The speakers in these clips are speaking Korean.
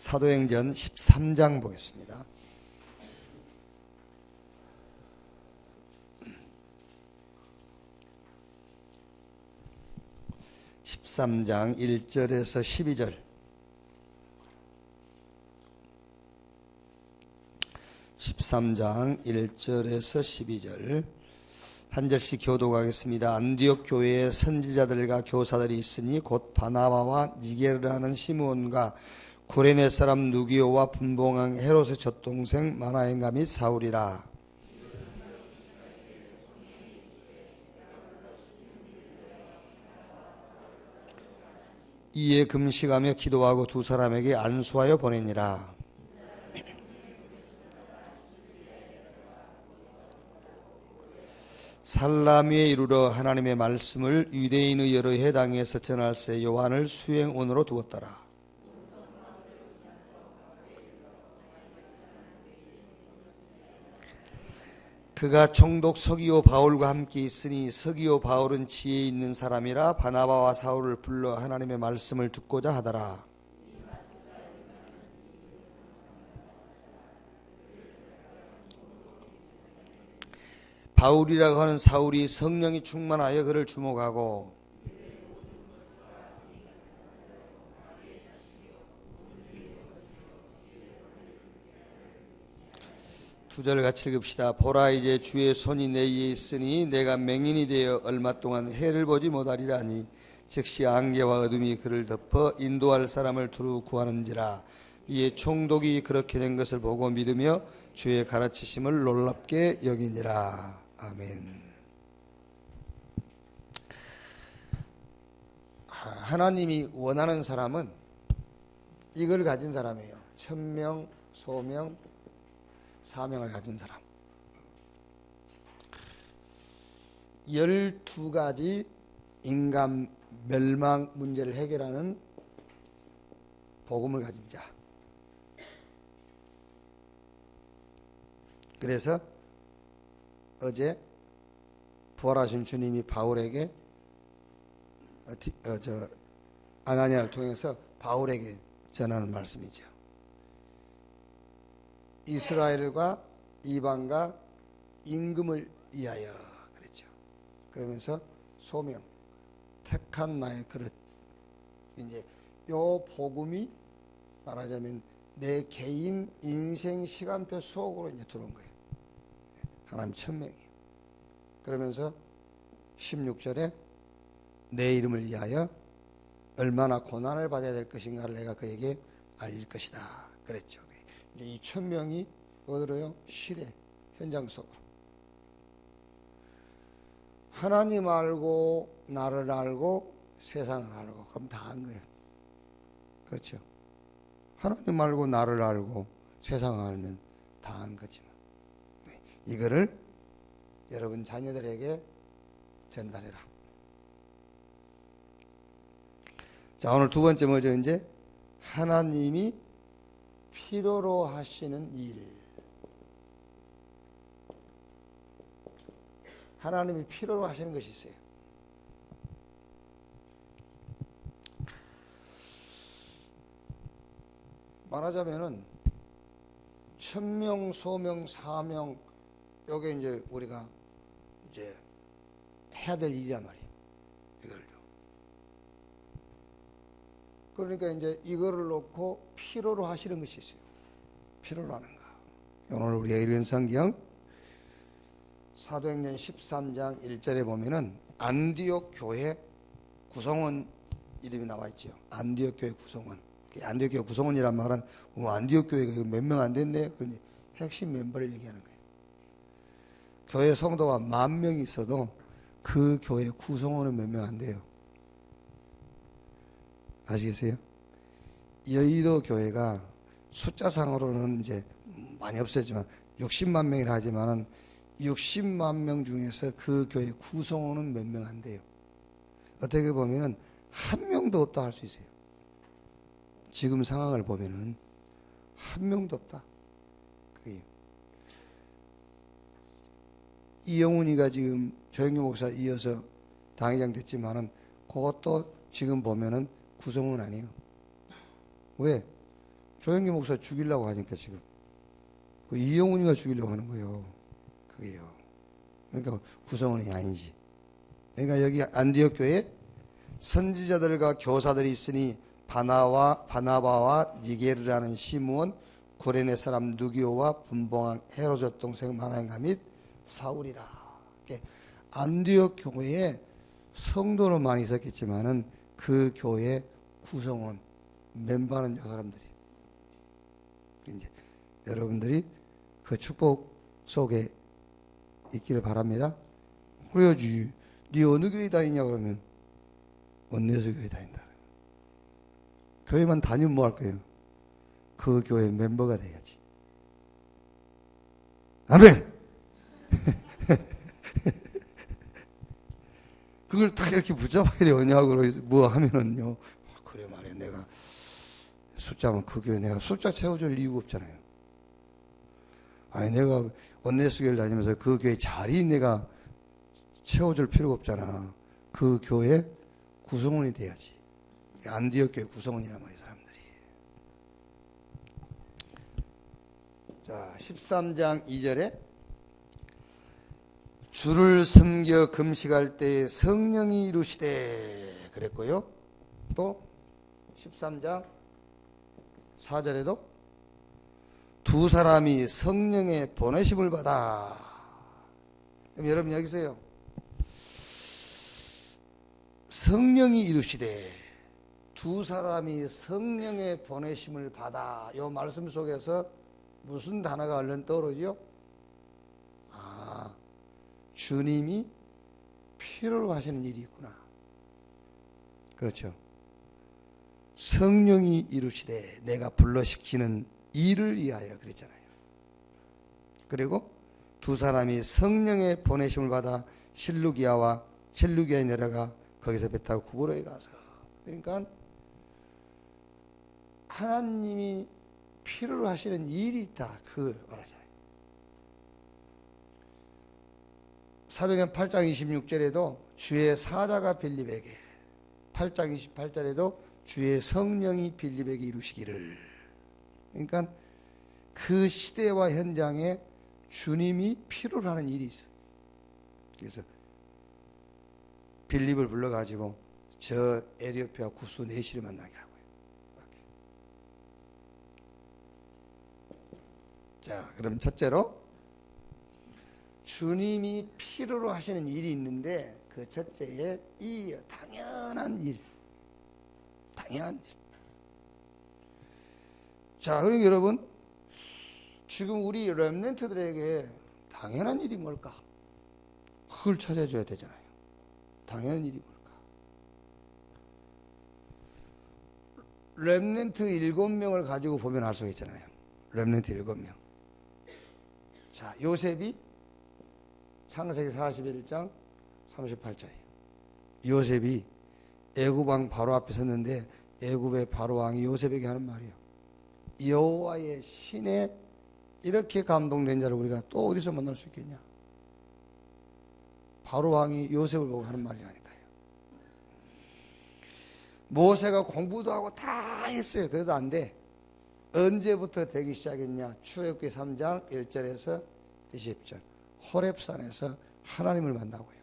사도행전 13장 보겠습니다. (13장) 1절에서 12절. 13장 1절에서 12절 한 절씩 교독하겠습니다. 안디옥 교회에 선지자들과 교사들이 있으니 곧 바나바와 니게르라는 시므온과 구레네 사람 누기오와 분봉왕 헤롯의 젖동생 마나행가 및 사울이라. 이에 금식하며 기도하고 두 사람에게 안수하여 보내니라. 살라미에 이르러 하나님의 말씀을 유대인의 여러 해당에서 전할세 요한을 수행원으로 두었더라. 그가 총독 서기오 바울과 함께 있으니 서기오 바울은 지혜 있는 사람이라 바나바와 사울을 불러 하나님의 말씀을 듣고자 하더라. 바울이라고 하는 사울이 성령이 충만하여 그를 주목하고 두 절 같이 읽읍시다. 보라, 이제 주의 손이 내 위에 있으니 내가 맹인이 되어 얼마 동안 해를 보지 못하리라니 즉시 안개와 어둠이 그를 덮어 인도할 사람을 두루 구하는지라. 이에 총독이 그렇게 된 것을 보고 믿으며 주의 가르치심을 놀랍게 여기니라. 아멘. 하나님이 원하는 사람은 이걸 가진 사람이에요. 천명, 소명, 사명을 가진 사람. 12가지 인간 멸망 문제를 해결하는 복음을 가진 자. 그래서 어제 부활하신 주님이 바울에게 아나니아를 통해서 바울에게 전하는 말씀이죠. 이스라엘과 이방과 임금을 위하여 그랬죠. 그러면서 소명, 택한 나의 그릇. 이제 요 복음이 말하자면 내 개인 인생 시간표 속으로 이제 들어온 거예요. 하나님 천명이에요. 그러면서 16절에 내 이름을 위하여 얼마나 고난을 받아야 될 것인가를 내가 그에게 알릴 것이다 그랬죠. 이제 이 천명이 어디로요? 실에 현장 속으로. 하나님 알고 나를 알고 세상을 알고 그럼 다 한 거예요. 그렇죠. 하나님 알고 나를 알고 세상을 알면 다 한 거지만 이거를 여러분 자녀들에게 전달해라. 자, 오늘 두 번째 뭐죠? 이제 하나님이 필요로 하시는 일. 하나님이 필요로 하시는 것이 있어요. 말하자면은 천명, 소명, 사명, 요게 이제 우리가 이제 해야 될 일이란 말이에요. 이걸요. 그러니까 이제 이거를 놓고 필요로 하시는 것이 있어요. 필요로 하는 거. 오늘 우리가 읽은 성경 사도행전 13장 1절에 보면은 안디옥 교회 구성원 이름이 나와 있죠. 안디옥 교회 구성원. 안디옥 교회 구성원이란 말은 안디옥 교회가 몇 명 안 됐네. 그러니 핵심 멤버를 얘기하는 거예요. 교회 성도가 10,000명이 있어도 그 교회 구성원은 몇 명 안 돼요. 아시겠어요? 여의도 교회가 숫자상으로는 이제 많이 없었지만 60만 명이라 하지만은 60만 명 중에서 그 교회 구성원은 몇 명 안 돼요. 어떻게 보면은 한 명도 없다 할 수 있어요. 지금 상황을 보면은 한 명도 없다. 그게 이영훈이가 지금 조영규 목사 이어서 당회장 됐지만은 그것도 지금 보면은 구성원 아니에요. 왜? 조영기 목사 죽이려고 하니까 지금 그 이영훈이가 죽이려고 하는 거예요. 그게요. 그러니까 구성원이 아니지. 그러니까 여기 안디옥 교회 선지자들과 교사들이 있으니 바나바와 니게르라는 시므온, 구레네 사람 누기오와 분봉한 헤로저 동생 마나인가 및 사울이라. 안디옥 교회에 성도는 많이 있었겠지만은 그 교회 구성원 멤버는 저 사람들이. 이제 여러분들이 그 축복 속에 있기를 바랍니다. 그래야지. 네 어느 교회 다니냐 그러면 원내에서 교회 다닌다. 교회만 다니면 뭐 할 거예요? 그 교회 멤버가 돼야지. 아멘. 그걸 딱 이렇게 붙잡아야 돼요. 언약으로 뭐 하면은요. 그래 말이야. 내가 숫자면 그 교회 내가 숫자 채워줄 이유가 없잖아요. 아니 내가 원내에서 교회를 다니면서 그 교회 자리 내가 채워줄 필요가 없잖아. 그 교회 구성원이 돼야지. 안디옥 교회 구성원이란 말이야, 사람들이. 자, 13장 2절에 주를 섬겨 금식할 때 성령이 이루시되 그랬고요. 또 13장 4절에도 두 사람이 성령의 보내심을 받아. 그럼 여러분 여기서요. 성령이 이루시되 두 사람이 성령의 보내심을 받아. 이 말씀 속에서 무슨 단어가 얼른 떠오르죠? 아, 주님이 필요로 하시는 일이 있구나. 그렇죠. 성령이 이루시되 내가 불러시키는 일을 위하여 그랬잖아요. 그리고 두 사람이 성령의 보내심을 받아 실루기아에 내려가 거기서 배 타고 구브로에 가서. 그러니까 하나님이 필요로 하시는 일이 있다. 그걸 말하잖아요. 사도행전 8장 26절에도 주의 사자가 빌립에게, 8장 28절에도 주의 성령이 빌립에게 이루시기를. 그러니까 그 시대와 현장에 주님이 필요로 하는 일이 있어요. 그래서 빌립을 불러가지고 저 에티오피아 구스 내시를 만나게 하고요. 자, 그럼 첫째로 주님이 필요로 하시는 일이 있는데 그 첫째에 이 당연한 일. 자, 그러니까 여러분 지금 우리 렘넌트들에게 당연한 일이 뭘까? 그걸 찾아줘야 되잖아요. 당연한 일이 뭘까? 렘넌트 7명을 가지고 보면 알 수가 있잖아요. 렘넌트 7명. 자, 요셉이 창세기 41장 38절이에요. 요셉이 애굽왕 바로 앞에 섰는데 애굽의 바로왕이 요셉에게 하는 말이에요. 여호와의 신에 이렇게 감동된 자를 우리가 또 어디서 만날 수 있겠냐? 바로왕이 요셉을 보고 하는 말이라니까요. 모세가 공부도 하고 다 했어요. 그래도 안 돼. 언제부터 되기 시작했냐? 출애굽기 3장 1절에서 20절 호렙산에서 하나님을 만나고요.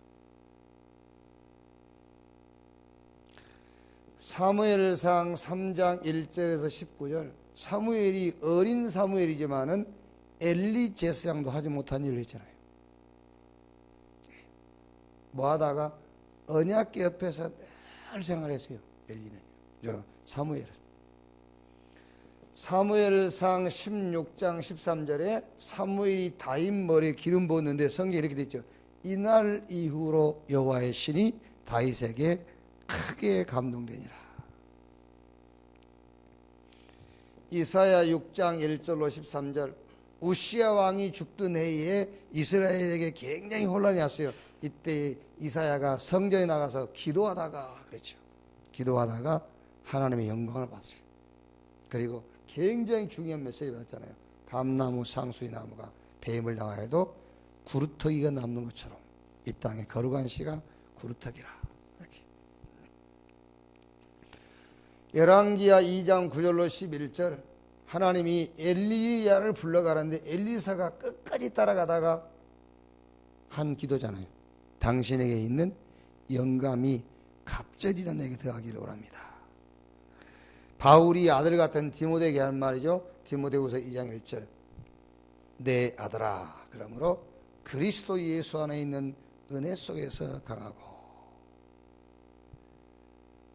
사무엘상 3장 1절에서 19절 사무엘이 어린 사무엘이지만은 엘리 제사장도 하지 못한 일을 했잖아요. 뭐 하다가 언약궤 옆에서 늘 생활했어요. 엘리는 사무엘은. 사무엘상 16장 13절에 사무엘이 다윗 머리에 기름 부었는데 성경에 이렇게 돼 있죠. 이날 이후로 여호와의 신이 다윗에게 크게 감동되니라. 이사야 6장 1절로 13절 우시야 왕이 죽던 해에 이스라엘에게 굉장히 혼란이 왔어요. 이때 이사야가 성전에 나가서 기도하다가 그랬죠. 기도하다가 하나님의 영광을 봤어요. 그리고 굉장히 중요한 메시지 받았잖아요. 밤나무 상수리 나무가 뱀을 당하여도 구루터기가 남는 것처럼 이 땅에 거룩한 씨가 구루터기라. 이렇게. 열왕기하 2장 9절로 11절 하나님이 엘리야를 불러가는데 엘리사가 끝까지 따라가다가 한 기도잖아요. 당신에게 있는 영감이 갑자기 너에게 더하기를 원합니다. 바울이 아들 같은 디모데에게 한 말이죠. 디모데후서 2장 1절. 내 아들아, 그러므로 그리스도 예수 안에 있는 은혜 속에서 강하고.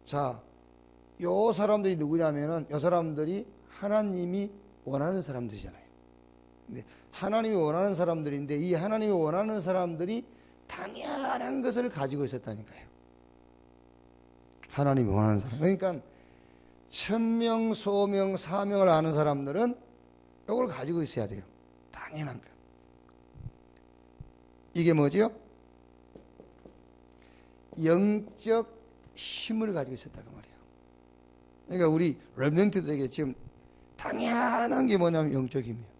자, 요 사람들이 누구냐면은 요 사람들이 하나님이 원하는 사람들이잖아요. 근데 하나님이 원하는 사람들인데 이 하나님이 원하는 사람들이 당연한 것을 가지고 있었다니까요. 하나님이 원하는 사람. 그러니까 천명, 소명, 사명을 아는 사람들은 이걸 가지고 있어야 돼요. 당연한 것. 이게 뭐지요? 영적 힘을 가지고 있었다고 말이에요. 그러니까 우리 렘넌트들에게 지금 당연한 게 뭐냐면 영적 힘이에요.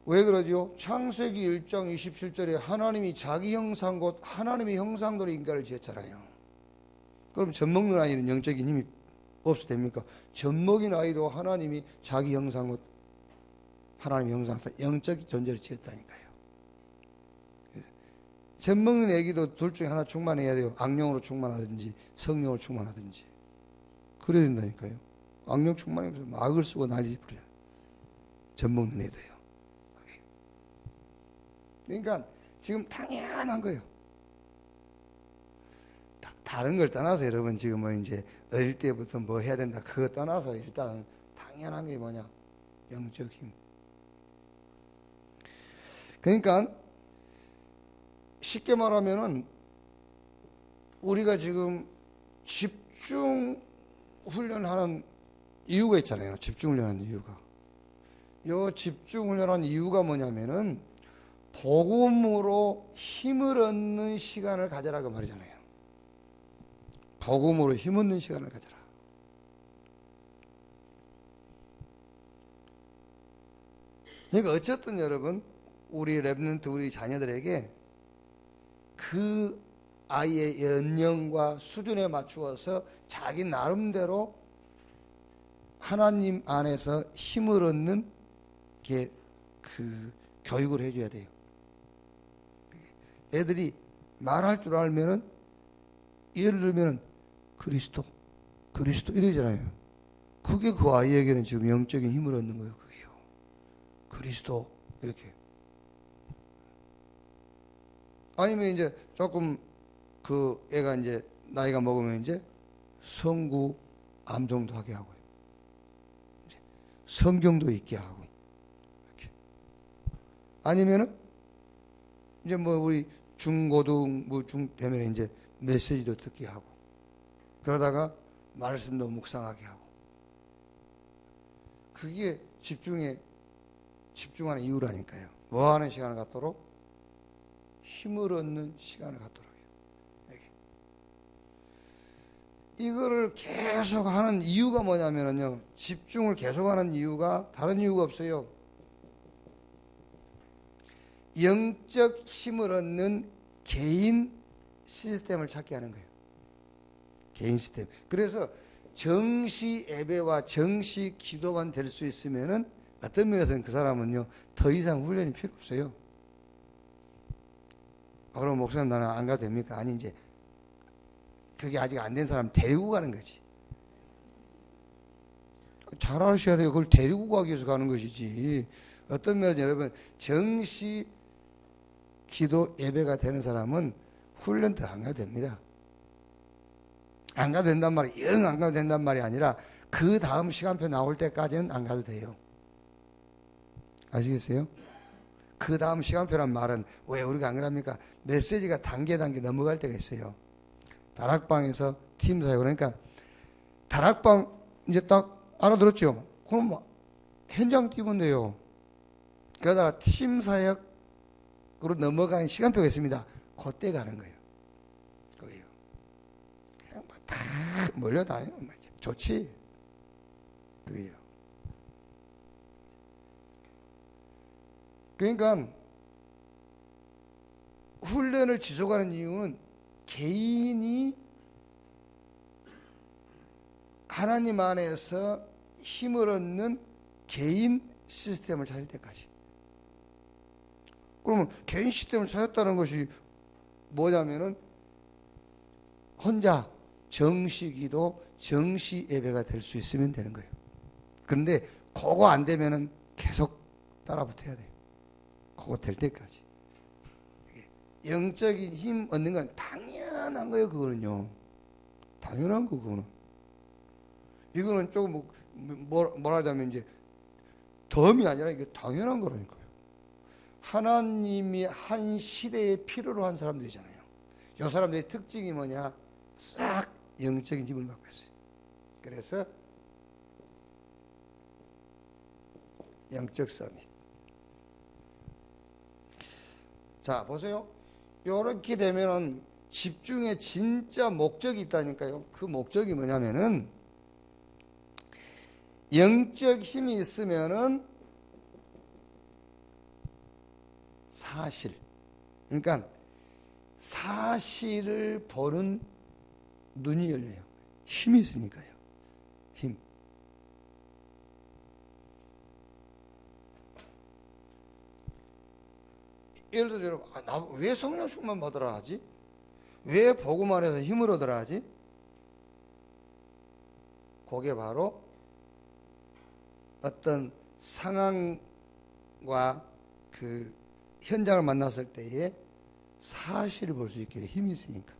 왜 그러죠? 창세기 1장 27절에 하나님이 자기 형상 곧 하나님의 형상대로 인간을 지었잖아요. 그럼 젖먹는 아이는 영적인 힘이 없어도 됩니까? 젖먹인 아이도 하나님이 자기 형상 곧 하나님의 형상에서 영적 존재를 지었다니까요. 젖먹는 애기도 둘 중에 하나 충만해야 돼요. 악령으로 충만하든지 성령으로 충만하든지. 그래야 된다니까요. 악령 충만하면서 악을 쓰고 난리 부려요. 젖먹는 애도요. 그러니까 지금 당연한 거예요. 다른 걸 떠나서 여러분 지금 뭐 이제 어릴 때부터 뭐 해야 된다 그거 떠나서 일단 당연한 게 뭐냐? 영적 힘. 그러니까 쉽게 말하면은 우리가 지금 집중 훈련하는 이유가 있잖아요. 집중 훈련하는 이유가. 이 집중 훈련하는 이유가 뭐냐면은 복음으로 힘을 얻는 시간을 가져라고 말이잖아요. 복음으로 힘 얻는 시간을 가져라. 그러니까 어쨌든 여러분 우리 렘넌트 우리 자녀들에게 그 아이의 연령과 수준에 맞추어서 자기 나름대로 하나님 안에서 힘을 얻는 게 그 교육을 해줘야 돼요. 애들이 말할 줄 알면은 예를 들면은 그리스도 이러잖아요. 그게 그 아이에게는 지금 영적인 힘을 얻는 거예요. 그게요. 그리스도 이렇게. 아니면 이제 조금 그 애가 이제 나이가 먹으면 이제 성구 암송도 하게 하고요. 이제 성경도 읽게 하고. 이렇게. 아니면은 이제 뭐 우리 중고등 뭐 중 되면 이제 메시지도 듣게 하고 그러다가 말씀도 묵상하게 하고 그게 집중하는 이유라니까요. 뭐 하는 시간을 갖도록 힘을 얻는 시간을 갖도록 해요. 이거를 계속 하는 이유가 뭐냐면요. 집중을 계속 하는 이유가 다른 이유가 없어요. 영적 힘을 얻는 개인 시스템을 찾게 하는 거예요. 개인 시스템. 그래서 정시 예배와 정시 기도만 될 수 있으면은 어떤 면에서는 그 사람은요 더 이상 훈련이 필요 없어요. 그럼 목사님 나는 안 가도 됩니까? 아니 이제 그게 아직 안 된 사람 데리고 가는 거지. 잘 아셔야 돼요. 그걸 데리고 가기 위해서 가는 것이지. 어떤 면에서 여러분 정시 기도 예배가 되는 사람은 훈련도 안 가도 됩니다. 안 가도 된단 말이 영 안 가도 된단 말이 아니라 그 다음 시간표 나올 때까지는 안 가도 돼요. 아시겠어요? 그 다음 시간표란 말은 왜 우리가 안 그럽니까? 메시지가 단계 넘어갈 때가 있어요. 다락방에서 팀 사역 그러니까 다락방 이제 딱 알아들었죠? 그럼 뭐 현장 뛰면 돼요. 그러다가 팀 사역으로 넘어가는 시간표가 있습니다. 그때 가는 거예요. 거기요. 그냥 뭐 다 몰려다니면 좋지. 그게요. 그러니까 훈련을 지속하는 이유는 개인이 하나님 안에서 힘을 얻는 개인 시스템을 찾을 때까지. 그러면 개인 시스템을 찾았다는 것이 뭐냐면은 혼자 정시기도 정시 예배가 될 수 있으면 되는 거예요. 그런데 그거 안 되면은 계속 따라 붙어야 돼요. 그거 될 때까지. 영적인 힘 얻는 건 당연한 거예요. 그거는요. 당연한 거 그거는. 이거는 조금 뭐라 하자면 이제 덤이 아니라 이게 당연한 거라니까요. 하나님이 한 시대에 필요로 한 사람들이잖아요. 이 사람들의 특징이 뭐냐? 싹 영적인 힘을 갖고 있어요. 그래서 영적 서밋. 자, 보세요. 이렇게 되면은 집중의 진짜 목적이 있다니까요. 그 목적이 뭐냐면은 영적 힘이 있으면은 사실, 그러니까 사실을 보는 눈이 열려요. 힘이 있으니까요. 힘. 예를 들어서 여러분, 나 왜 성령 충만 받으라 하지? 왜 복음만 해서 힘을 얻으라 하지? 그게 바로 어떤 상황과 그 현장을 만났을 때에 사실을 볼 수 있게 힘이 있으니까.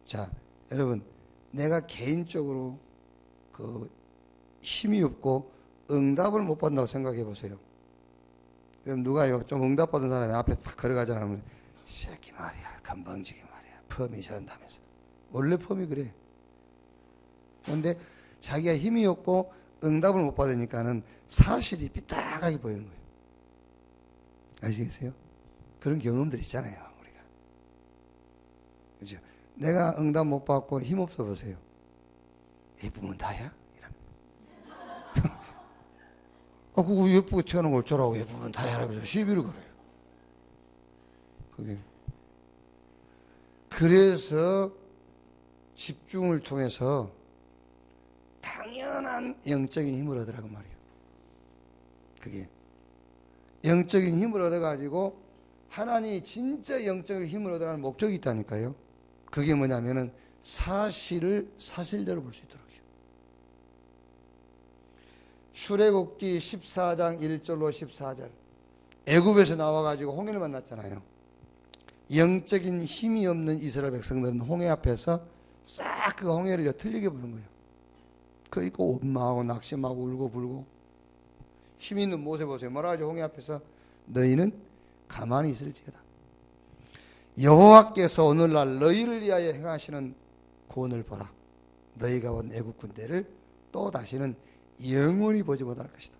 자, 여러분, 내가 개인적으로 그 힘이 없고 응답을 못 받는다고 생각해 보세요. 그럼 누가요? 좀 응답받은 사람이 앞에 딱 걸어가잖아요. 새끼 말이야, 건방지게 말이야, 펌이 저런다면서. 원래 펌이 그래. 그런데 자기가 힘이 없고 응답을 못 받으니까는 사실이 삐딱하게 보이는 거예요. 아시겠어요? 그런 경험들 있잖아요, 우리가. 그죠? 내가 응답 못 받고 힘 없어 보세요. 예쁘면 다야? 그거 예쁘게 태어난 걸 어쩌라고 예쁘면 다야 하면서 시비를 걸어요. 그게. 그래서 집중을 통해서 당연한 영적인 힘을 얻으라고 말이에요. 그게. 영적인 힘을 얻어가지고 하나님이 진짜 영적인 힘을 얻으라는 목적이 있다니까요. 그게 뭐냐면은 사실을 사실대로 볼 수 있도록요. 출애굽기 14장 1절로 14절. 애굽에서 나와가지고 홍해를 만났잖아요. 영적인 힘이 없는 이스라엘 백성들은 홍해 앞에서 싹 그 홍해를 틀리게 보는 거예요. 그러니까 원망하고 낙심하고 울고 불고. 힘 있는 모세 보세요. 뭐라 하죠? 홍해 앞에서 너희는 가만히 있을지어다. 여호와께서 오늘날 너희를 위하여 행하시는 구원을 보라. 너희가 온 애국 군대를 또 다시는 영원히 보지 못할 것이다.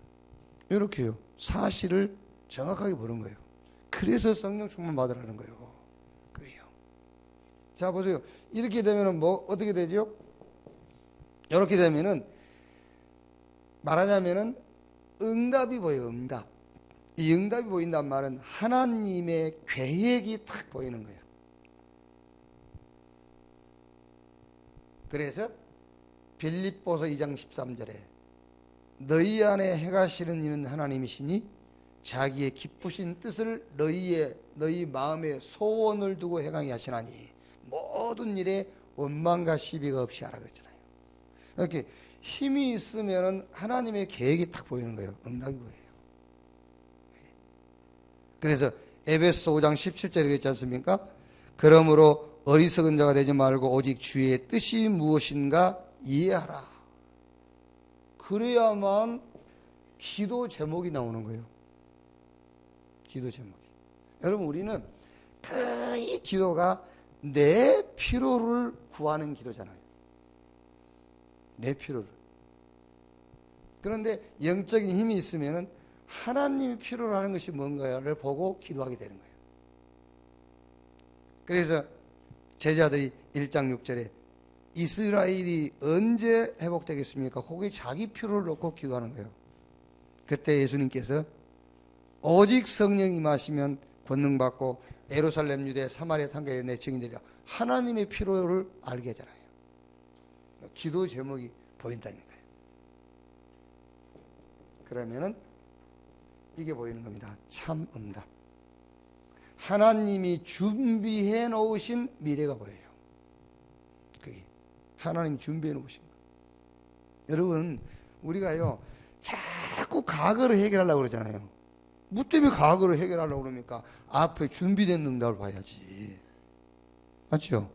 이렇게요. 사실을 정확하게 보는 거예요. 그래서 성령 충만 받으라는 거예요. 그래요. 자, 보세요. 이렇게 되면은 뭐 어떻게 되죠? 이렇게 되면은 말하자면은 응답이 보여요. 응답. 이 응답이 보인단 말은 하나님의 계획이 탁 보이는 거예요. 그래서 빌립보서 2장 13절에 너희 안에 행하시는 이는 하나님이시니 자기의 기쁘신 뜻을 너희 마음에 소원을 두고 행하게 하시나니 모든 일에 원망과 시비가 없이 하라 그랬잖아요. 이렇게 힘이 있으면 하나님의 계획이 탁 보이는 거예요. 응답이 보여요. 그래서 에베소 5장 17절에 그랬지 않습니까? 그러므로 어리석은 자가 되지 말고 오직 주의 뜻이 무엇인가 이해하라. 그래야만 기도 제목이 나오는 거예요. 기도 제목이. 여러분, 우리는 거의 기도가 내 필요를 구하는 기도잖아요. 내 필요를. 그런데 영적인 힘이 있으면은 하나님이 필요로 하는 것이 뭔가를 보고 기도하게 되는 거예요. 그래서 제자들이 1장 6절에 이스라엘이 언제 회복되겠습니까? 거기 자기 필요를 놓고 기도하는 거예요. 그때 예수님께서 오직 성령이 임하시면 권능 받고 예루살렘 유대 사마리아 땅까지 내 증인들이라 하나님의 필요를 알게 하잖아요. 기도 제목이 보인다니까요. 그러면은 이게 보이는 겁니다. 참 응답. 하나님이 준비해 놓으신 미래가 보여요. 그게 하나님이 준비해 놓으신 거. 여러분, 우리가요 자꾸 과거를 해결하려고 그러잖아요. 뭐 때문에 과거를 해결하려고 그럽니까? 앞에 준비된 응답을 봐야지. 맞죠?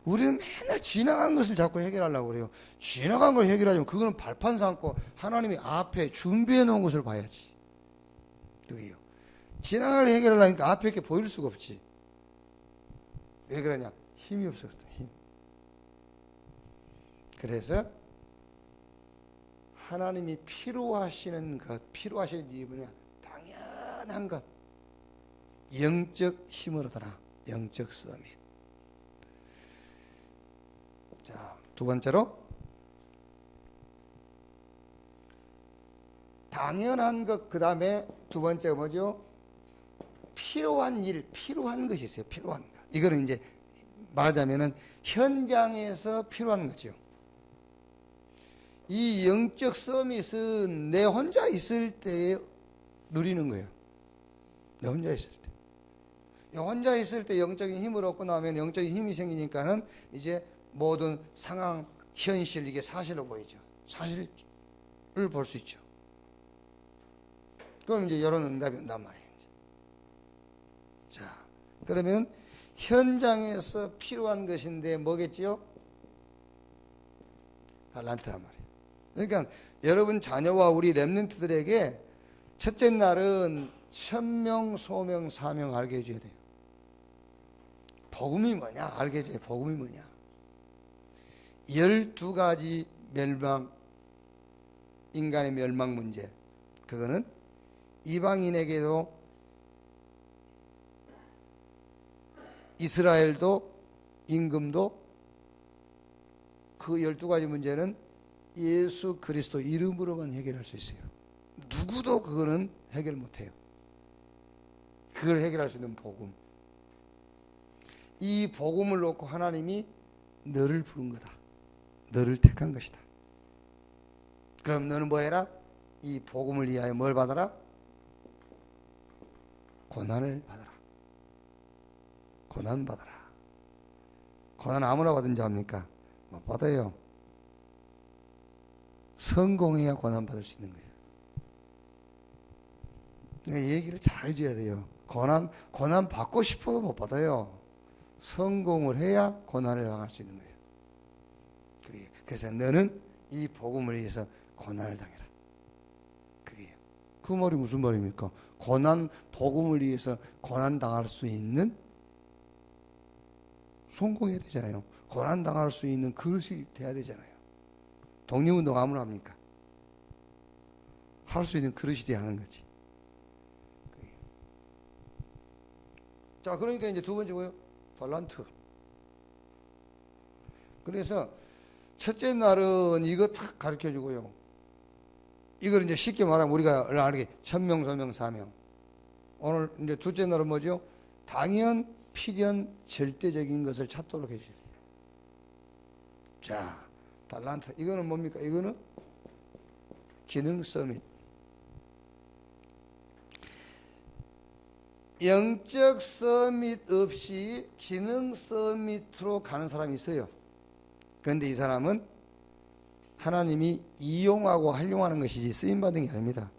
우리는 맨날 지나간 것을 자꾸 해결하려고 그래요. 지나간 걸 해결하려면 그거는 발판 삼고 하나님이 앞에 준비해 놓은 것을 봐야지. 그게요. 지나간 걸 해결하려니까 앞에 이렇게 보일 수가 없지. 왜 그러냐? 힘이 없어. 힘. 그래서 하나님이 필요하시는 것, 필요하시는 일이 뭐냐? 당연한 것. 영적 힘을 얻어라. 영적 서밋. 자, 두 번째로 당연한 것, 그 다음에 두 번째가 뭐죠? 필요한 일, 필요한 것이 있어요. 필요한 것. 이거는 이제 말하자면은 현장에서 필요한 거죠. 이 영적 서밋은 내 혼자 있을 때 누리는 거예요. 내 혼자 있을 때. 혼자 있을 때 영적인 힘을 얻고 나면 영적인 힘이 생기니까는 이제 모든 상황, 현실, 이게 사실로 보이죠. 사실을 볼 수 있죠. 그럼 이제 이런 응답이 온단 말이에요. 이제. 자, 그러면 현장에서 필요한 것인데 뭐겠지요? 달란트란 말이에요. 그러니까 여러분 자녀와 우리 렘넌트들에게 첫째 날은 천명, 소명, 사명 알게 해줘야 돼요. 복음이 뭐냐? 알게 해줘야 돼요. 복음이 뭐냐? 12가지 멸망, 인간의 멸망 문제. 그거는 이방인에게도 이스라엘도 임금도 그 12가지 문제는 예수 그리스도 이름으로만 해결할 수 있어요. 누구도 그거는 해결 못해요. 그걸 해결할 수 있는 복음. 이 복음을 놓고 하나님이 너를 부른 거다. 너를 택한 것이다. 그럼 너는 뭐 해라? 이 복음을 위하여 뭘 받아라? 고난을 받아라. 고난 받아라. 고난 아무나 받은 줄 압니까? 못 받아요. 성공해야 고난 받을 수 있는 거예요. 그러니까 얘기를 잘 해줘야 돼요. 고난 받고 싶어도 못 받아요. 성공을 해야 고난을 당할 수 있는 거예요. 그래서 너는 이 복음을 위해서 고난을 당해라. 그게요. 그 말이 무슨 말입니까? 복음을 위해서 고난 당할 수 있는 성공해야 되잖아요. 고난 당할 수 있는 그릇이 돼야 되잖아요. 독립운동 아무나 합니까? 할 수 있는 그릇이 돼야 하는 거지. 자, 그러니까 이제 두 번째 뭐예요? 달란트. 그래서 첫째 날은 이거 딱 가르쳐 주고요. 이걸 이제 쉽게 말하면 우리가 알게 천명, 소명, 사명. 오늘 이제 둘째 날은 뭐죠? 당연, 필연, 절대적인 것을 찾도록 해주세요. 자, 달란트. 이거는 뭡니까? 이거는 기능 서밋. 영적 서밋 없이 기능 서밋으로 가는 사람이 있어요. 그런데 이 사람은 하나님이 이용하고 활용하는 것이지 쓰임받은 게 아닙니다.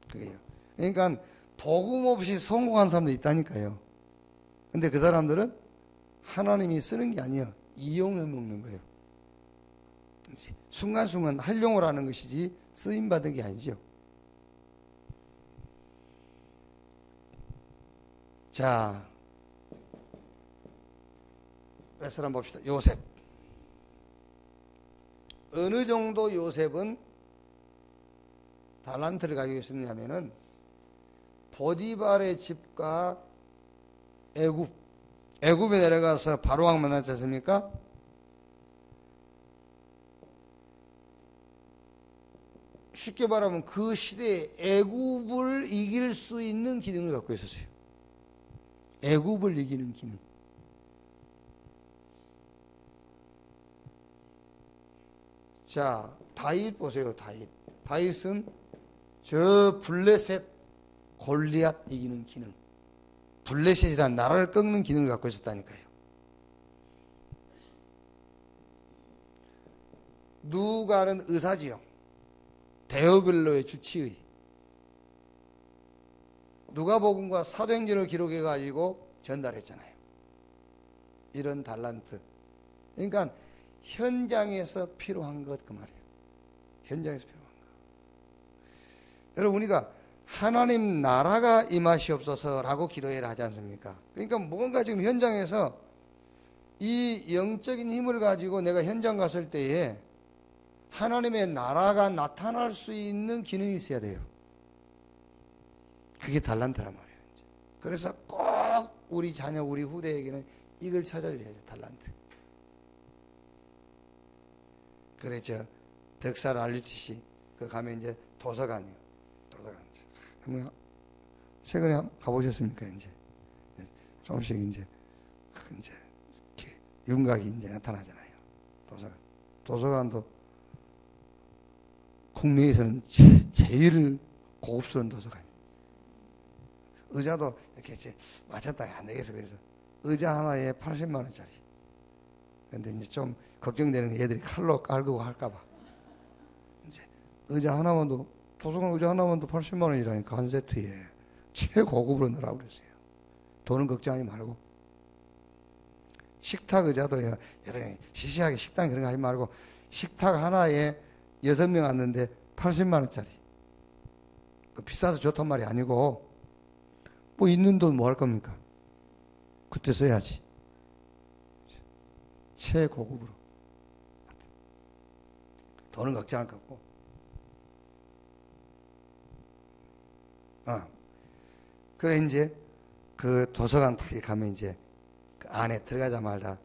그게요. 그러니까 복음 없이 성공한 사람도 있다니까요. 근데 그 사람들은 하나님이 쓰는 게 아니에요. 이용해 먹는 거예요. 순간순간 활용을 하는 것이지 쓰임받은 게 아니죠. 자, 몇 사람 봅시다. 요셉. 어느 정도 요셉은 달란트를 가지고 있었냐면은 보디발의 집과 애굽에 내려가서 바로왕 만났지 않습니까? 쉽게 말하면 그 시대에 애굽을 이길 수 있는 기능을 갖고 있었어요. 애굽을 이기는 기능. 자, 다윗 보세요. 다윗은 저 블레셋 골리앗 이기는 기능, 블레셋이라는 나라를 꺾는 기능을 갖고 있었다니까요. 누가는 의사지요. 데오빌로의 주치의. 누가복음과 사도행전을 기록해 가지고 전달했잖아요. 이런 달란트. 그러니까 현장에서 필요한 것 그 말이에요. 현장에서 필요한 것. 여러분, 우리가 하나님 나라가 임하시옵소서라고 기도해라 하지 않습니까? 그러니까 뭔가 지금 현장에서 이 영적인 힘을 가지고 내가 현장 갔을 때에 하나님의 나라가 나타날 수 있는 기능이 있어야 돼요. 그게 달란트란 말이에요. 그래서 꼭 우리 자녀, 우리 후대에게는 이걸 찾아줘야죠. 달란트. 그래, 저 덕살 RUTC 그 가면 이제 도서관이요. 도서관. 최근에 가보셨습니까? 이제 조금씩 이제 이렇게 윤곽이 이제 나타나잖아요. 도서관도 국내에서는 제일 고급스러운 도서관이에요. 의자도 이렇게 이제 맞췄다 안 되겠어. 그래서 의자 하나에 80만 원짜리. 근데 이제 좀 걱정되는 게 애들이 칼로 깔고 할까봐. 이제 의자 하나만도, 도서관 의자 하나만도 80만 원이라니까, 한 세트에. 최고급으로 넣으라고 그랬어요. 돈은 걱정하지 말고. 식탁 의자도요, 여러 시시하게 식당 그런 거 하지 말고, 식탁 하나에 6명 앉는데 80만 원짜리. 그 비싸서 좋단 말이 아니고, 뭐 있는 돈 뭐 할 겁니까? 그때 써야지. 최고급으로. 돈은 걱정할 거 없고. 그래, 이제 그 도서관 딱 가면 이제 그 안에 들어가자마자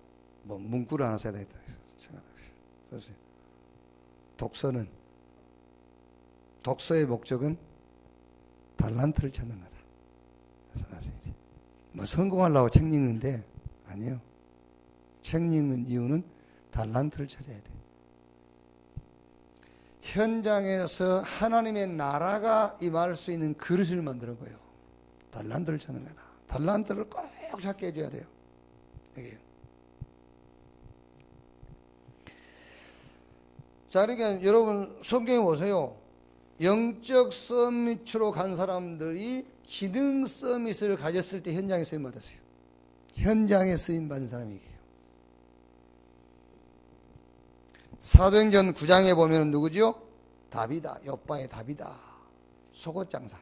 뭐 문구를 하나 써야 되겠다. 썼어요. 독서의 목적은 달란트를 찾는 거다. 그래서 뭐 성공하려고 책 읽는데 아니에요. 책 읽는 이유는 달란트를 찾아야 돼. 현장에서 하나님의 나라가 임할 수 있는 그릇을 만드는 거예요. 달란트를 찾는 거다. 달란트를 꼭 찾게 해줘야 돼요. 이게. 자, 그러니까 여러분 성경에 보세요. 영적 서밋으로 간 사람들이 기능 서밋을 가졌을 때 현장에 쓰임 받았어요. 현장에 쓰임 받은 사람이 이게요. 사도행전 9장에 보면 누구죠? 다비다. 욥바의 다비다. 속옷 장사.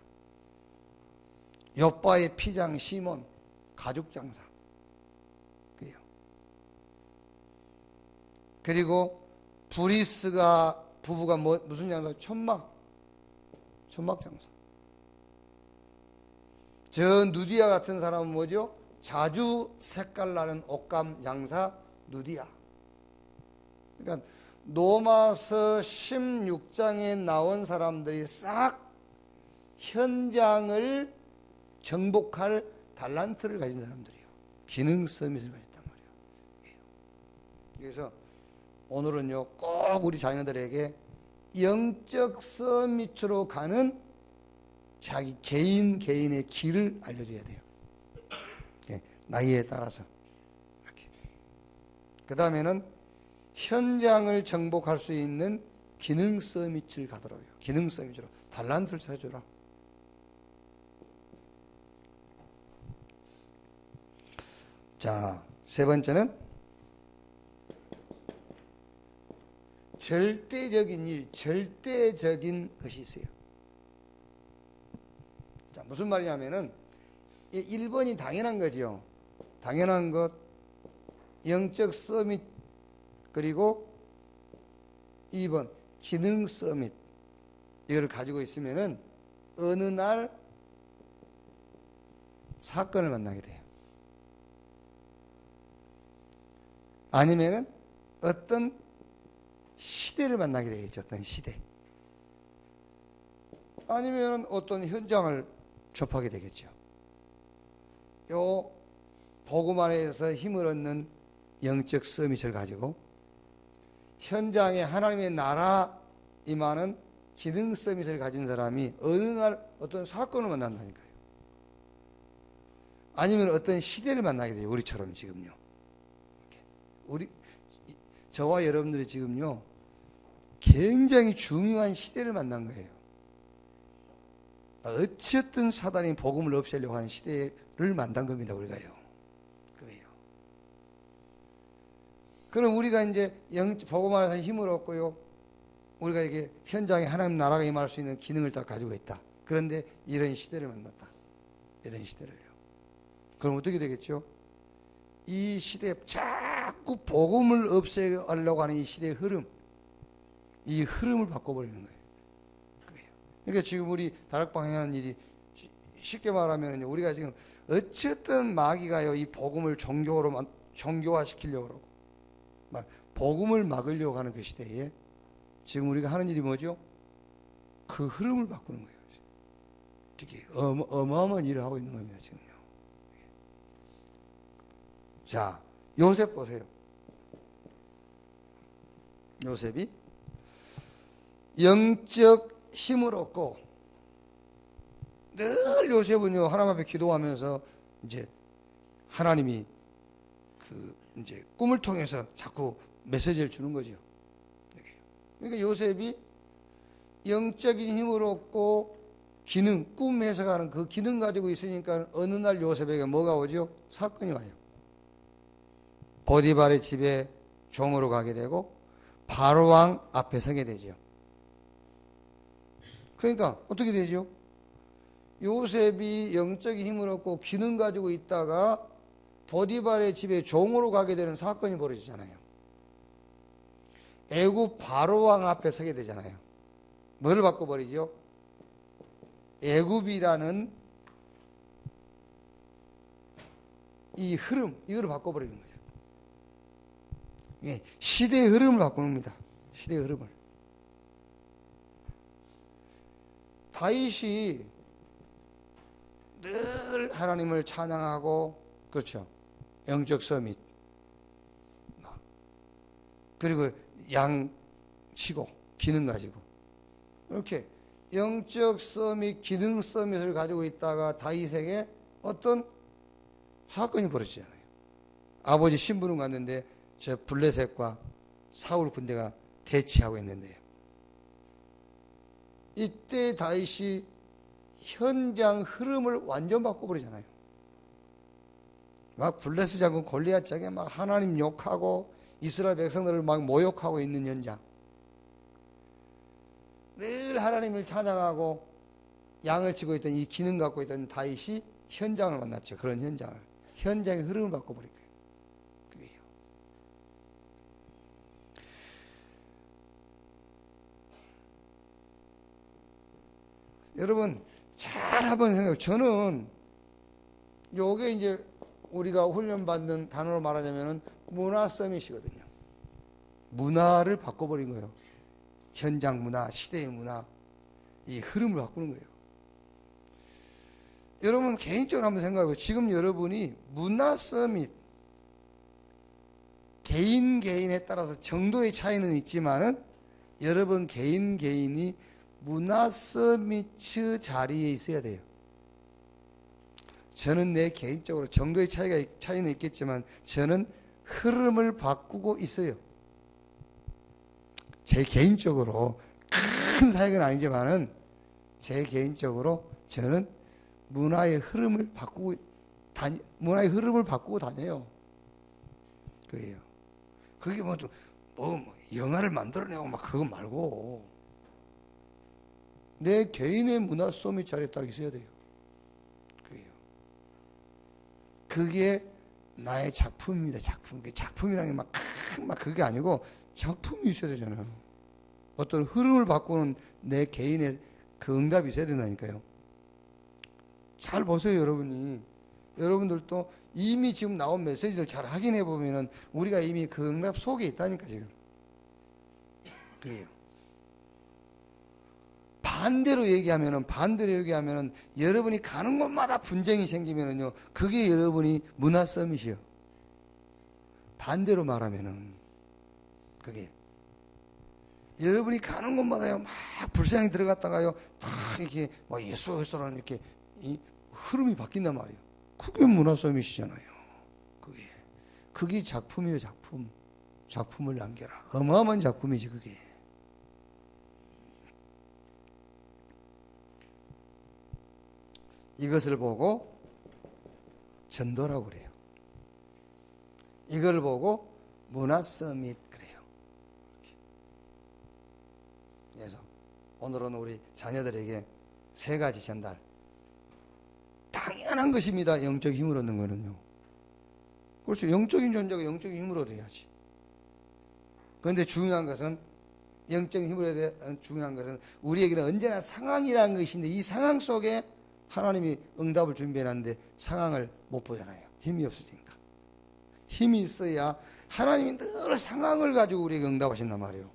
욥바의 피장 시몬. 가죽 장사. 그래요. 그리고 브리스가 부부가 무슨 장사? 천막 장사. 저 누디아 같은 사람은 뭐죠? 자주 색깔 나는 옷감 장사 누디아. 그러니까 로마서 16장에 나온 사람들이 싹 현장을 정복할 달란트를 가진 사람들이에요. 기능 서밋을 가졌단 말이에요. 그래서 오늘은요, 꼭 우리 자녀들에게 영적 서밋으로 가는 자기 개인의 길을 알려줘야 돼요. 나이에 따라서. 이렇게. 그 다음에는 현장을 정복할 수 있는 기능 서밋을 가도록 해요. 기능 서밋으로. 달란트를 찾아줘라. 자, 세 번째는 절대적인 일, 절대적인 것이 있어요. 자, 무슨 말이냐면은 1번이 당연한 거죠. 당연한 것, 영적 서밋, 그리고 2번 기능 서밋. 이걸 가지고 있으면은 어느 날 사건을 만나게 돼요. 아니면은 어떤 시대를 만나게 되겠죠. 어떤 시대. 아니면 어떤 현장을 접하게 되겠죠. 요 복음 안에서 힘을 얻는 영적 서밋을 가지고 현장에 하나님의 나라 임하는 기능 서밋을 가진 사람이 어느 날 어떤 사건을 만난다니까요. 아니면 어떤 시대를 만나게 돼요. 우리처럼 지금요. 저와 여러분들이 지금요, 굉장히 중요한 시대를 만난 거예요. 어쨌든 사단이 복음을 없애려고 하는 시대를 만난 겁니다, 우리가요. 그게요. 그럼 우리가 이제 복음 안에서 힘을 얻고요, 우리가 이게 현장에 하나님 나라가 임할 수 있는 기능을 다 가지고 있다. 그런데 이런 시대를 만났다. 이런 시대를요. 그럼 어떻게 되겠죠? 이 시대에 자꾸 복음을 없애려고 하는 이 시대의 흐름, 이 흐름을 바꿔버리는 거예요. 그러니까 지금 우리 다락방에 하는 일이 쉽게 말하면 우리가 지금 어쨌든 마귀가요, 이 복음을 종교화시키려고 그러고 복음을 막으려고 하는 그 시대에 지금 우리가 하는 일이 뭐죠? 그 흐름을 바꾸는 거예요. 되게 어마어마한 일을 하고 있는 겁니다, 지금요. 자, 요셉 보세요. 요셉이 영적 힘을 얻고, 늘 요셉은요, 하나님 앞에 기도하면서 이제 하나님이 이제 꿈을 통해서 자꾸 메시지를 주는 거죠. 그러니까 요셉이 영적인 힘을 얻고 기능, 꿈 해석하는 그 기능 가지고 있으니까 어느 날 요셉에게 뭐가 오죠? 사건이 와요. 보디발의 집에 종으로 가게 되고 바로왕 앞에 서게 되죠. 그러니까 어떻게 되죠? 요셉이 영적인 힘을 얻고 기능 가지고 있다가 보디발의 집에 종으로 가게 되는 사건이 벌어지잖아요. 애굽 바로왕 앞에 서게 되잖아요. 뭐를 바꿔버리죠? 애굽이라는 이 흐름, 이걸 바꿔버리는 거예요. 시대의 흐름을 바꾸는 겁니다. 시대의 흐름을. 다윗이 늘 하나님을 찬양하고, 그렇죠, 영적 서밋, 그리고 양 치고 기능 가지고 이렇게 영적 서밋, 기능 서밋을 가지고 있다가 다윗에게 어떤 사건이 벌어지잖아요. 아버지 심부름 갔는데 저 블레셋과 사울 군대가 대치하고 있는데요. 이때 다윗이 현장 흐름을 완전 바꿔버리잖아요. 막 블레셋 장군 골리앗 장에 막 하나님 욕하고 이스라엘 백성들을 막 모욕하고 있는 현장. 늘 하나님을 찬양하고 양을 치고 있던 이 기능 갖고 있던 다윗이 현장을 만났죠. 그런 현장을. 현장의 흐름을 바꿔버릴 거예요. 그게요. 여러분, 잘 한번 생각해요. 저는 요게 이제 우리가 훈련받는 단어로 말하자면은 문화 서밋이거든요. 문화를 바꿔버린 거예요. 현장 문화, 시대의 문화, 이 흐름을 바꾸는 거예요. 여러분 개인적으로 한번 생각해요. 지금 여러분이 문화 서밋, 개인에 따라서 정도의 차이는 있지만은 여러분 개인이 문화 서밋 자리에 있어야 돼요. 저는 내 개인적으로 정도의 차이는 있겠지만 저는 흐름을 바꾸고 있어요. 제 개인적으로 큰 사역은 아니지만은 제 개인적으로 저는 문화의 흐름을 바꾸고 다녀요. 그게요. 그게 뭐 영화를 만들어내고 막 그거 말고 내 개인의 문화 서밋 자리에 딱 있어야 돼요. 그게 나의 작품입니다. 작품이라는 게 막 그게 아니고 작품이 있어야 되잖아요. 어떤 흐름을 바꾸는 내 개인의 그 응답이 있어야 된다니까요. 잘 보세요, 여러분이. 여러분들도 이미 지금 나온 메시지를 잘 확인해 보면은 우리가 이미 그 응답 속에 있다니까, 지금. 그래요. 반대로 얘기하면은 여러분이 가는 곳마다 분쟁이 생기면은요, 그게 여러분이 문화 서밋이요. 반대로 말하면은 그게 여러분이 가는 곳마다요, 막 불쌍히 들어갔다가요, 다 이렇게 뭐 예수라는 이렇게 이 흐름이 바뀐단 말이에요. 그게 문화서밋이잖아요. 그게 작품이에요, 작품. 작품을 남겨라. 어마어마한 작품이지, 그게. 이것을 보고 전도라고 그래요. 이걸 보고 문화서밋 그래요. 그래서 오늘은 우리 자녀들에게 세 가지 전달. 당연한 것입니다. 영적 힘을 얻는 거는요. 그렇죠. 영적인 존재가 영적인 힘을 얻어야지. 그런데 중요한 것은, 영적인 힘을 얻어야 중요한 것은 우리에게는 언제나 상황이라는 것인데, 이 상황 속에 하나님이 응답을 준비해놨는데 상황을 못 보잖아요. 힘이 없으니까. 힘이 있어야, 하나님이 늘 상황을 가지고 우리에게 응답하신단 말이에요.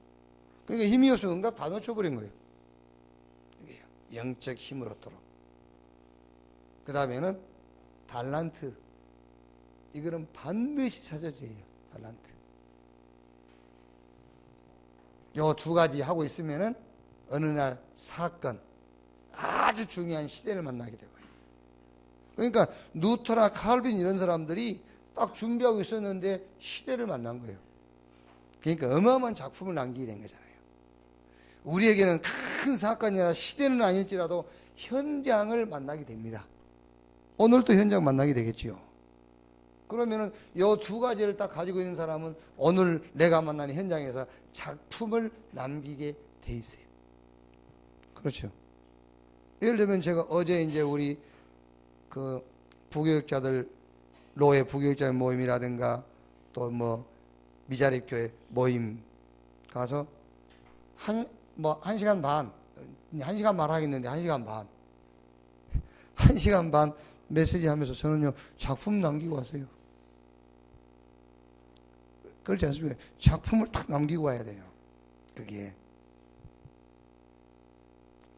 그러니까 힘이 없으면 응답 다 놓쳐버린 거예요. 영적 힘을 얻도록. 그 다음에는 달란트. 이거는 반드시 찾아줘야 해요. 달란트. 요 두 가지 하고 있으면은 어느 날 사건, 아주 중요한 시대를 만나게 되고요. 그러니까 누터나 칼빈 이런 사람들이 딱 준비하고 있었는데 시대를 만난 거예요. 그러니까 어마어마한 작품을 남기게 된 거잖아요. 우리에게는 큰 사건이나 시대는 아닐지라도 현장을 만나게 됩니다. 오늘도 현장 만나게 되겠지요. 그러면은 이 두 가지를 딱 가지고 있는 사람은 오늘 내가 만나는 현장에서 작품을 남기게 돼 있어요. 그렇죠. 예를 들면 제가 어제 이제 우리 그 부교육자들, 로의 부교육자 모임이라든가 또 뭐 미자립교회 모임 가서 한 시간 반, 1시간 말하겠는데 1시간 반. 1시간 반 메시지 하면서 저는요, 작품 남기고 왔어요. 그렇지 않습니까? 작품을 딱 남기고 와야 돼요. 그게.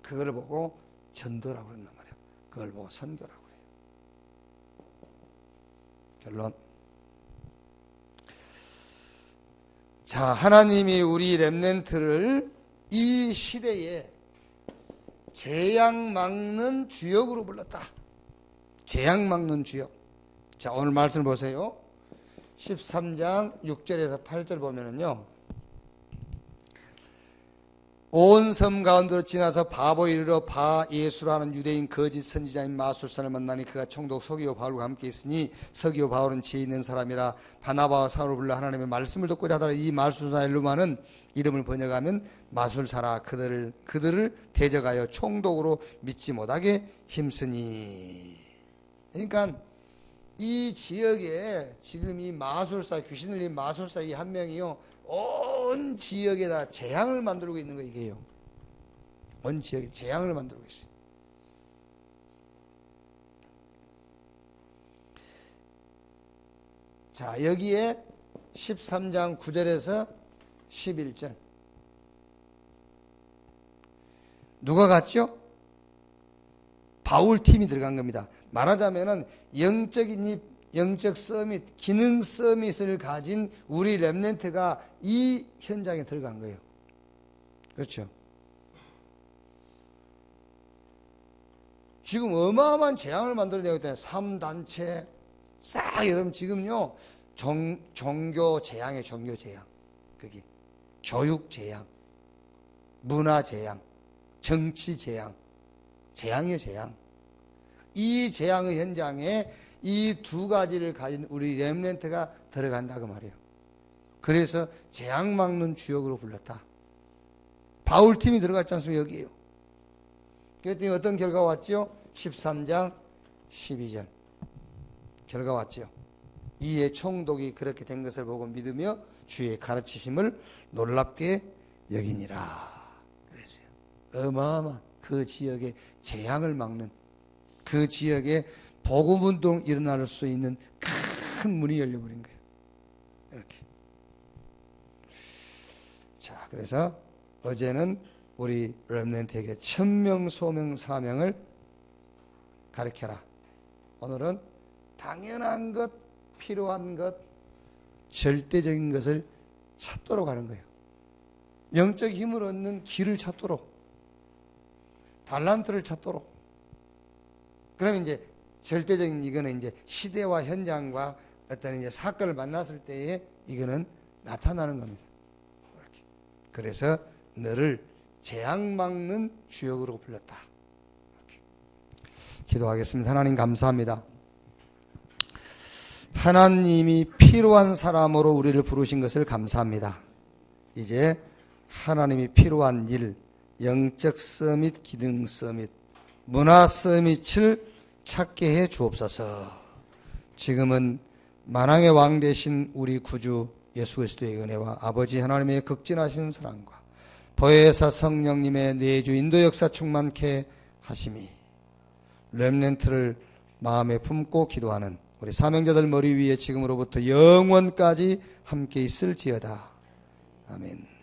그걸 보고 전도라고 그런단 말이에요. 그걸 보고 선교라고 그래요. 결론. 자, 하나님이 우리 렘넌트를 이 시대에 재앙 막는 주역으로 불렀다. 재앙 막는 주역. 자, 오늘 말씀 보세요. 13장 6절에서 8절 보면은요, 온 섬 가운데로 지나서 바보에 이르러 바 예수라는 유대인 거짓 선지자인 마술사를 만나니 그가 총독 서기오 바울과 함께 있으니 서기오 바울은 지혜 있는 사람이라 바나바와 사울을 불러 하나님의 말씀을 듣고자 하더라. 이 마술사 엘루마는 이름을 번역하면 마술사라. 그들을 대적하여 총독으로 믿지 못하게 힘쓰니. 그러니까 이 지역에 지금 이 마술사, 귀신을 들린 마술사 이 한 명이요, 온 지역에다 재앙을 만들고 있는 거 이게요. 온 지역에 재앙을 만들고 있어요. 자, 여기에 13장 9절에서 11절. 누가 갔죠? 바울 팀이 들어간 겁니다. 말하자면은 영적인 입, 영적 서밋, 기능 서밋을 가진 우리 렘넌트가 이 현장에 들어간 거예요. 그렇죠? 지금 어마어마한 재앙을 만들어내고 있다는 3단체 싹 여러분 지금요 종교 재앙이에요. 종교 재앙. 그게 교육 재앙, 문화 재앙, 정치 재앙. 재앙이에요, 재앙. 이 재앙의 현장에 이 두 가지를 가진 우리 렘넌트가 들어간다고 말이에요. 그래서 재앙 막는 주역으로 불렀다. 바울 팀이 들어갔지 않습니까? 여기에요. 그랬더니 어떤 결과 왔죠? 13장 12절. 결과 왔죠. 이에 총독이 그렇게 된 것을 보고 믿으며 주의 가르치심을 놀랍게 여기니라. 그랬어요. 어마어마한 그 지역의 재앙을 막는, 그 지역에 복음운동 일어날 수 있는 큰 문이 열려버린 거예요. 이렇게. 자, 그래서 어제는 우리 렘넌트에게 천명, 소명, 사명을 가르쳐라. 오늘은 당연한 것, 필요한 것, 절대적인 것을 찾도록 하는 거예요. 영적 힘을 얻는 길을 찾도록, 달란트를 찾도록. 그러면 이제 절대적인 이거는 이제 시대와 현장과 어떤 이제 사건을 만났을 때에 이거는 나타나는 겁니다. 이렇게. 그래서 너를 재앙 막는 주역으로 불렀다. 이렇게. 기도하겠습니다. 하나님 감사합니다. 하나님이 필요한 사람으로 우리를 부르신 것을 감사합니다. 이제 하나님이 필요한 일, 영적 서밋, 기능 서밋, 문화 서밋을 찾게 해 주옵소서. 지금은 만왕의 왕 되신 우리 구주 예수 그리스도의 은혜와 아버지 하나님의 극진하신 사랑과 보혜사 성령님의 내주 인도 역사 충만케 하심이 렘넌트를 마음에 품고 기도하는 우리 사명자들 머리 위에 지금으로부터 영원까지 함께 있을지어다. 아멘.